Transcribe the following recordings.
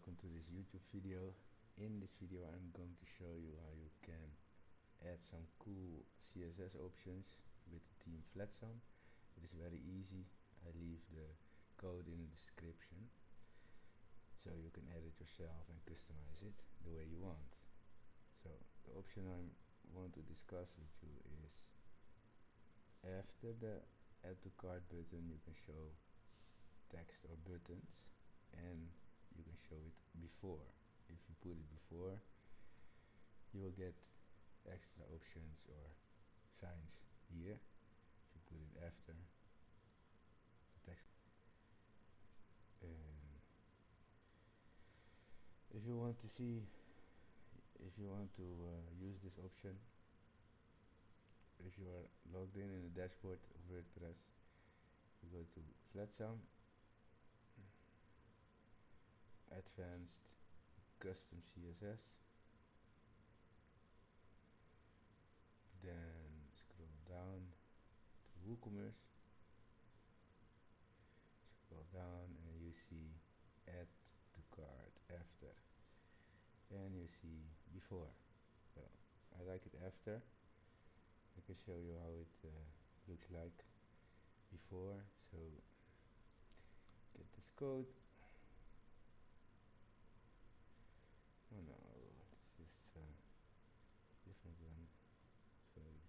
welcome to this YouTube video. In this video I'm going to show you how you can add some cool CSS options with the theme Flatsome. It is very easy. I leave the code in the description so you can add it yourself and customize it the way you want. So the option I want to discuss with you is after the add to cart button you can show text or buttons, and you can show it before. If you put it before, you will get extra options or signs here. If you put it after, the text. And if you want to see, if you want to use this option, if you are logged in the dashboard of WordPress, you go to Flatsome, Advanced, Custom CSS, then scroll down to WooCommerce, scroll down and you see add to cart after, and you see before. So I like it after. I can show you how it looks like before. So get this code. Oh no, this is different one. Sorry.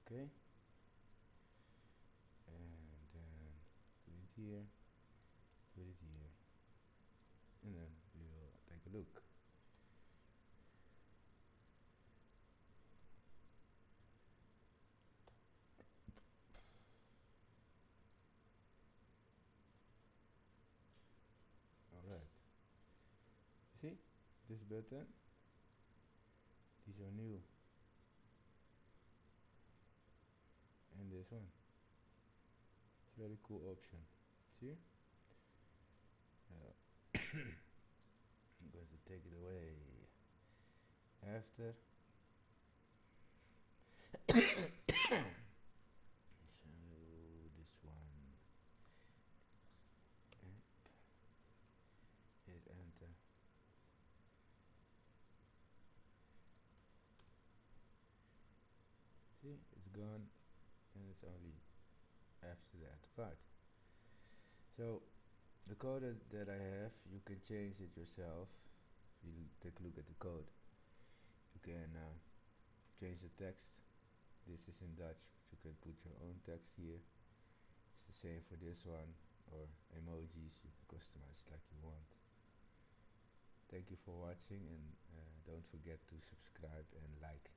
Okay, and then put it here, put it here, and then we will take a look. Alright, see this button, these are new, and this one. It's a very cool option. See? I'm going to take it away. After. So this one. Hit enter. See, it's gone, and it's only after the add to cart. So the code that I have, you can change it yourself. If you take a look at the code, you can change the text. This is in Dutch, but you can put your own text here. It's the same for this one, or emojis, you can customize it like you want. Thank you for watching, and don't forget to subscribe and like.